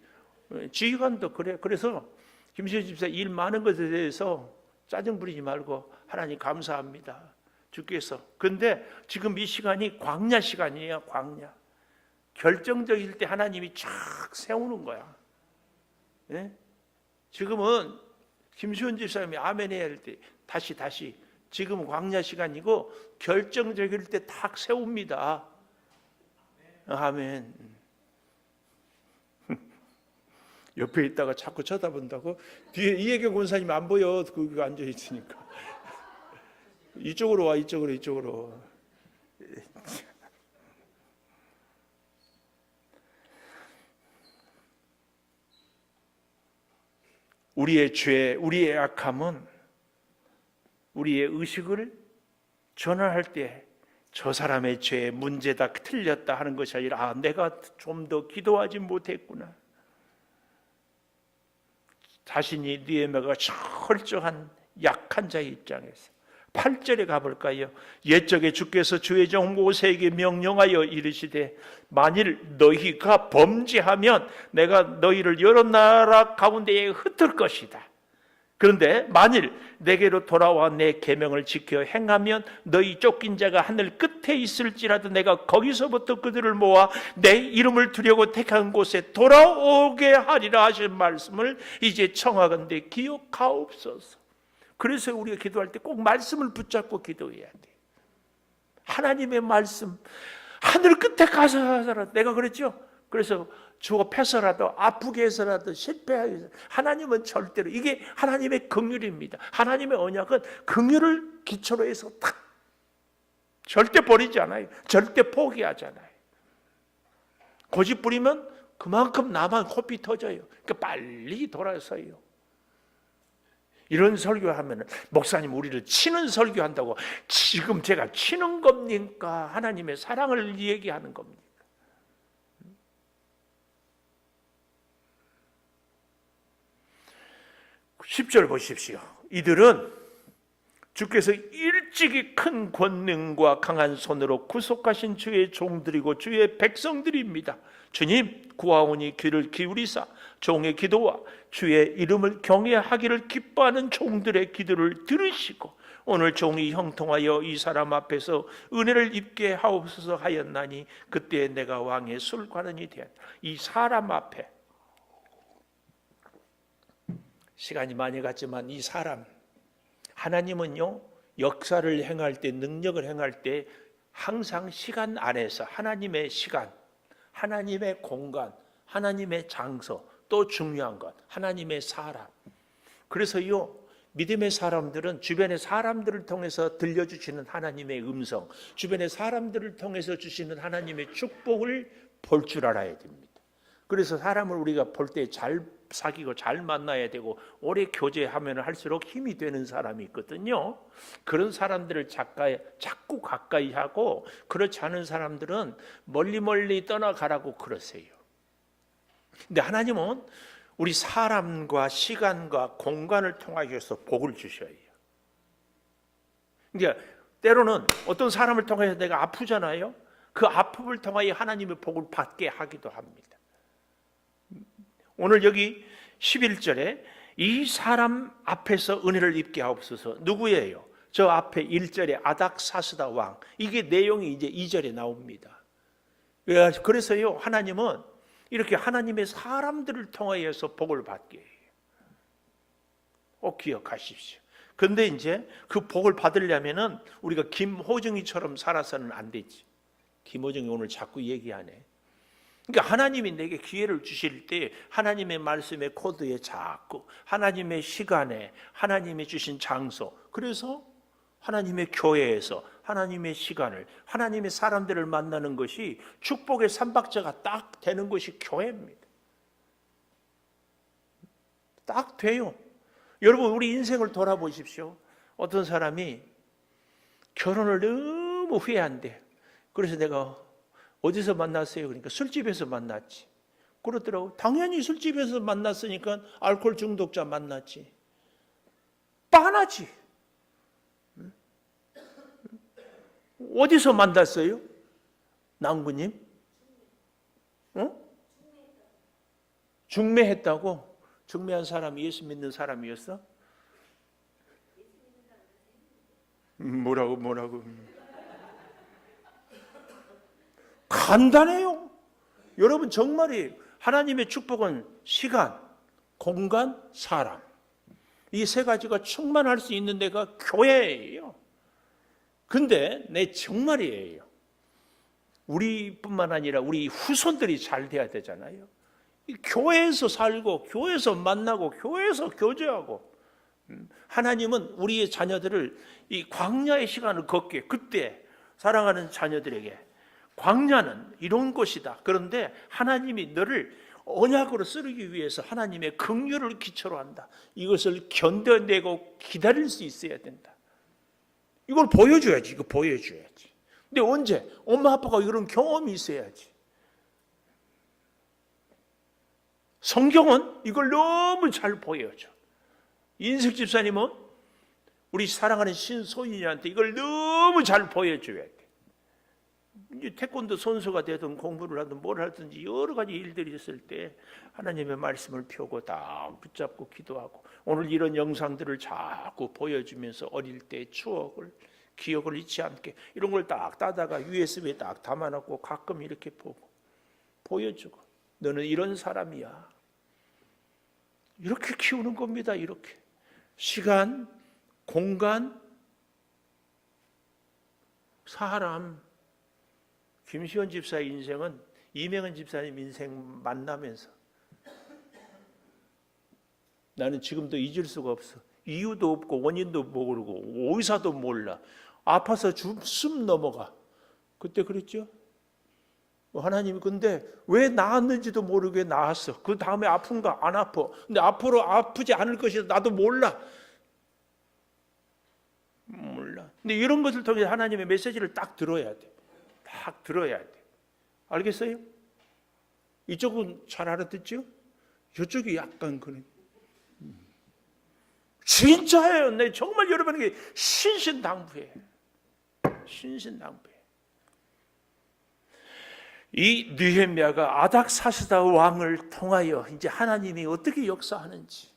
지휘관도 그래. 그래서 김시현 집사 일 많은 것에 대해서 짜증 부리지 말고 하나님 감사합니다. 주께서. 근데 지금 이 시간이 광야 시간이에요. 광야. 결정적일 때 하나님이 쫙 세우는 거야. 예? 지금은 김시현 집사님이 아멘 해야 할 때 다시 지금은 광야 시간이고 결정적일 때 탁 세웁니다. 아멘. 옆에 있다가 자꾸 쳐다본다고? 뒤에 이혜경 권사님 안 보여. 거기 앉아 있으니까. 이쪽으로 와. 이쪽으로. 우리의 죄, 우리의 악함은 우리의 의식을 전환할 때 저 사람의 죄, 문제다, 틀렸다 하는 것이 아니라 내가 좀 더 기도하지 못했구나. 자신이 니에미아가 철저한 약한 자의 입장에서 8절에 가볼까요? 옛적에 주께서 주의 종 모세에게 명령하여 이르시되 만일 너희가 범죄하면 내가 너희를 여러 나라 가운데에 흩을 것이다. 그런데 만일 내게로 돌아와 내 계명을 지켜 행하면 너희 쫓긴 자가 하늘 끝에 있을지라도 내가 거기서부터 그들을 모아 내 이름을 두려고 택한 곳에 돌아오게 하리라 하신 말씀을 이제 청하건대 기억하옵소서. 그래서 우리가 기도할 때 꼭 말씀을 붙잡고 기도해야 돼. 하나님의 말씀, 하늘 끝에 가서 하더라도, 내가 그랬죠? 그래서 주업해서라도 아프게 해서라도 실패하게 해서, 하나님은 절대로, 이게 하나님의 긍휼입니다. 하나님의 언약은 긍휼을 기초로 해서 탁 절대 버리지 않아요. 절대 포기하지 않아요. 고집 부리면 그만큼 나만 코피 터져요. 그러니까 빨리 돌아서요. 이런 설교하면 목사님 우리를 치는 설교한다고, 지금 제가 치는 겁니까? 하나님의 사랑을 얘기하는 겁니까? 10절 보십시오. 이들은 주께서 일찍이 큰 권능과 강한 손으로 구속하신 주의 종들이고 주의 백성들입니다. 주님, 구하오니 귀를 기울이사 종의 기도와 주의 이름을 경외하기를 기뻐하는 종들의 기도를 들으시고 오늘 종이 형통하여 이 사람 앞에서 은혜를 입게 하옵소서 하였나니 그때 내가 왕의 술관원이 되었다. 이 사람 앞에, 시간이 많이 갔지만 이 사람, 하나님은요 역사를 행할 때, 능력을 행할 때 항상 시간 안에서 하나님의 시간, 하나님의 공간, 하나님의 장소, 또 중요한 것 하나님의 사람. 그래서요 믿음의 사람들은 주변의 사람들을 통해서 들려주시는 하나님의 음성, 주변의 사람들을 통해서 주시는 하나님의 축복을 볼 줄 알아야 됩니다. 그래서 사람을 우리가 볼 때 잘 사귀고 잘 만나야 되고 오래 교제하면 할수록 힘이 되는 사람이 있거든요. 그런 사람들을 자꾸 가까이 하고, 그렇지 않은 사람들은 멀리 떠나가라고 그러세요. 근데 하나님은 우리 사람과 시간과 공간을 통하여서 복을 주셔요. 그러니까 때로는 어떤 사람을 통해서 내가 아프잖아요. 그 아픔을 통하여 하나님의 복을 받게 하기도 합니다. 오늘 여기 11절에 이 사람 앞에서 은혜를 입게 하옵소서. 누구예요? 저 앞에 1절에 아닥사스다 왕. 이게 내용이 이제 2절에 나옵니다. 그래서요 하나님은 이렇게 하나님의 사람들을 통하여서 복을 받게 해요. 꼭 기억하십시오. 근데 이제 그 복을 받으려면은 우리가 김호중이처럼 살아서는 안 되지. 김호정이 오늘 자꾸 얘기하네. 그러니까 하나님이 내게 기회를 주실 때 하나님의 말씀의 코드에 자꾸 하나님의 시간에 하나님이 주신 장소, 그래서 하나님의 교회에서 하나님의 시간을, 하나님의 사람들을 만나는 것이 축복의 삼박자가 딱 되는 것이 교회입니다. 딱 돼요. 여러분, 우리 인생을 돌아보십시오. 어떤 사람이 결혼을 너무 후회한대. 그래서 내가 어디서 만났어요? 그러니까 술집에서 만났지. 그러더라고. 당연히 술집에서 만났으니까 알코올 중독자 만났지. 빤하지. 어디서 만났어요? 낭구님? 중매했다고? 중매한 사람이 예수 믿는 사람이었어? 뭐라고? 간단해요. 여러분, 정말이 하나님의 축복은 시간, 공간, 사람, 이 세 가지가 충만할 수 있는 데가 교회예요. 근데 내 정말이에요. 우리뿐만 아니라 우리 후손들이 잘 돼야 되잖아요. 교회에서 살고 교회에서 만나고 교회에서 교제하고, 하나님은 우리의 자녀들을 이 광야의 시간을 걷게, 그때 사랑하는 자녀들에게 광야는 이런 곳이다. 그런데 하나님이 너를 언약으로 쓰기 위해서 하나님의 긍휼을 기초로 한다. 이것을 견뎌내고 기다릴 수 있어야 된다. 이걸 보여줘야지. 이거 보여줘야지. 근데 언제? 엄마 아빠가 이런 경험이 있어야지. 성경은 이걸 너무 잘 보여줘. 인석 집사님은 우리 사랑하는 신소인이한테 이걸 너무 잘 보여줘야 돼. 이제 태권도 선수가 되든 공부를 하든 뭘 하든지 여러 가지 일들이 있을 때 하나님의 말씀을 펴고 다 붙잡고 기도하고, 오늘 이런 영상들을 자꾸 보여주면서 어릴 때의 추억을, 기억을 잊지 않게 이런 걸 딱 따다가 USB에 딱 담아놓고 가끔 이렇게 보고 보여주고, 너는 이런 사람이야. 이렇게 키우는 겁니다. 이렇게 시간, 공간, 사람. 김시원 집사의 인생은 이명은 집사님 인생 만나면서 나는 지금도 잊을 수가 없어. 이유도 없고 원인도 모르고 의사도 몰라. 아파서 숨 넘어가. 그때 그랬죠? 하나님이 근데 왜 나았는지도 모르게 나았어. 그 다음에 아픈가? 안 아파. 근데 앞으로 아프지 않을 것이다. 나도 몰라. 근데 이런 것을 통해 하나님의 메시지를 딱 들어야 돼. 딱 들어야 돼. 알겠어요? 이쪽은 잘 알아듣죠? 이쪽이 약간 그런. 진짜예요. 내 정말 여러분에게 신신당부해. 신신당부해. 이 느헤미야가 아닥사스다 왕을 통하여 이제 하나님이 어떻게 역사하는지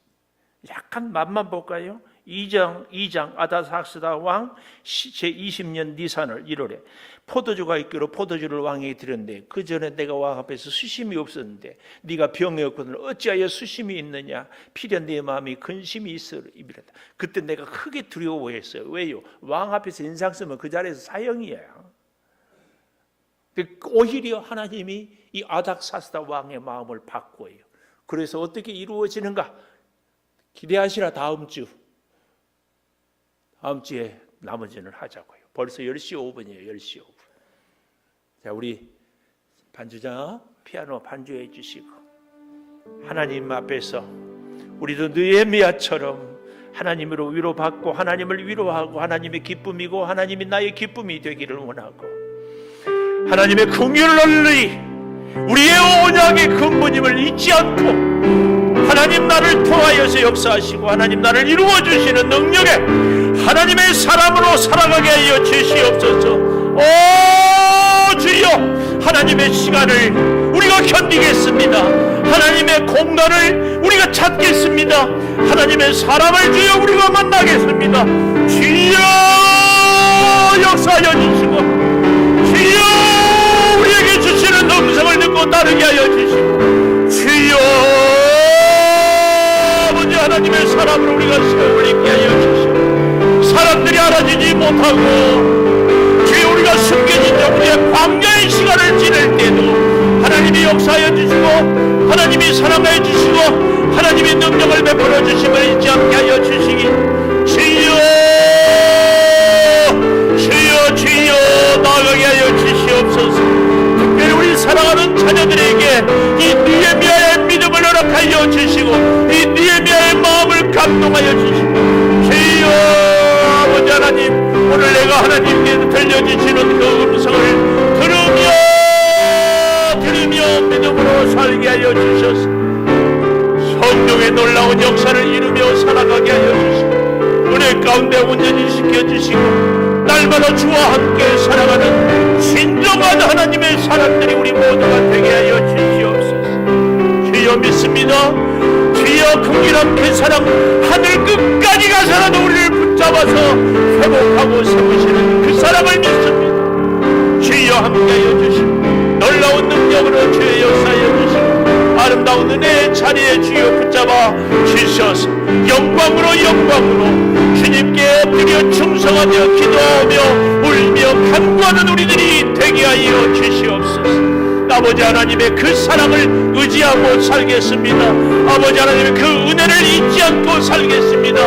약간 맛만 볼까요? 2장 아닥사스다 왕 제20년 니산월 1월에 포도주가 있기로 포도주를 왕에게 드렸는데 그 전에 내가 왕 앞에서 수심이 없었는데 네가 병이었거든 어찌하여 수심이 있느냐? 필연 네 마음이 근심이 있으리라. 그때 내가 크게 두려워했어요. 왜요? 왕 앞에서 인상 쓰면 그 자리에서 사형이에요. 오히려 하나님이 이 아닥사스다 왕의 마음을 바꿔요. 그래서 어떻게 이루어지는가? 기대하시라. 다음 주에 나머지는 하자고요. 벌써 10시 5분이에요. 10시 5분. 자, 우리 반주자 피아노 반주해 주시고 하나님 앞에서 우리도 느헤미야처럼 하나님으로 위로받고 하나님을 위로하고 하나님의 기쁨이고 하나님이 나의 기쁨이 되기를 원하고 하나님의 긍휼을 우리의 언약의 근본임을 잊지 않고 하나님 나를 통하여서 역사하시고 하나님 나를 이루어주시는 능력에 하나님의 사람으로 살아가게 하여 주시옵소서. 오 주여, 하나님의 시간을 우리가 견디겠습니다. 하나님의 공간을 우리가 찾겠습니다. 하나님의 사람을 주여 우리가 만나겠습니다. 주여 역사하여 주시고 주여 우리에게 주시는 음성을 듣고 따르게 하여 주시고 주여 아버지 하나님의 사람으로 우리가 세움을 입게 하여 주시고 사람들이 알아주지 못하고 주여 우리가 숨겨진 자 우리의 광야의 역사하여 주시고 하나님이 사랑하여 주시고 하나님의 능력을 베풀어 주심을 잊지 않게 하여 주시기. 주여 주여 주여 나아가게 하여 주시옵소서. 특별히 우리 사랑하는 자녀들에게 이 느헤미야의 믿음을 허락하여 주시고 이 느헤미야의 마음을 감동하여 주시고 주여 아버지 하나님, 오늘 내가 하나님께 들려주시는 그 음성을 들으며 믿음으로 살게 하여 주셔서 성령의 놀라운 역사를 이루며 살아가게 하여 주시고 은혜 가운데 온전히 지켜주시고 날마다 주와 함께 살아가는 진정한 하나님의 사람들이 우리 모두가 되게 하여 주시옵소서. 주여 믿습니다. 주여 긍휼한 그 사랑 하늘 끝까지 가서라도 우리를 붙잡아서 회복하고 세우시는 그 사랑을 믿습니다. 주여 함께하여 주시고 놀라운 능력으로 주의 역사하여 주시고 아름다운 은혜의 자리에 주여 붙잡아 주셔서 영광으로 주님께 엎드려 충성하며 기도하며 울며 간구하는 우리들이 되게 하여 주시옵소서. 아버지 하나님의 그 사랑을 의지하고 살겠습니다. 아버지 하나님의 그 은혜를 잊지 않고 살겠습니다.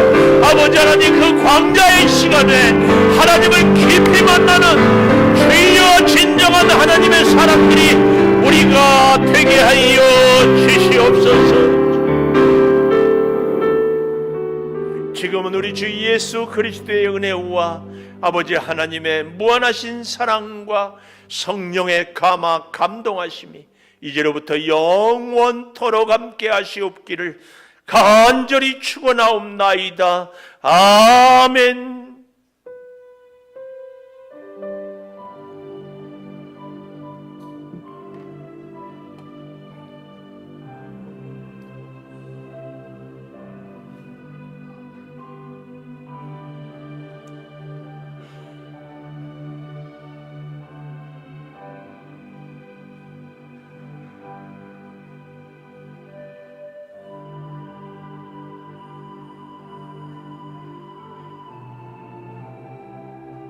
아버지 하나님 그 광야의 시간에 하나님을 깊이 만나는 주여 진정한 하나님의 사람들이 우리가 되게 하여 주시옵소서. 지금은 우리 주 예수 그리스도의 은혜와 아버지 하나님의 무한하신 사랑과 성령의 감동하심이 이제로부터 영원토록 함께 하시옵기를 간절히 축원하옵나이다. 아멘.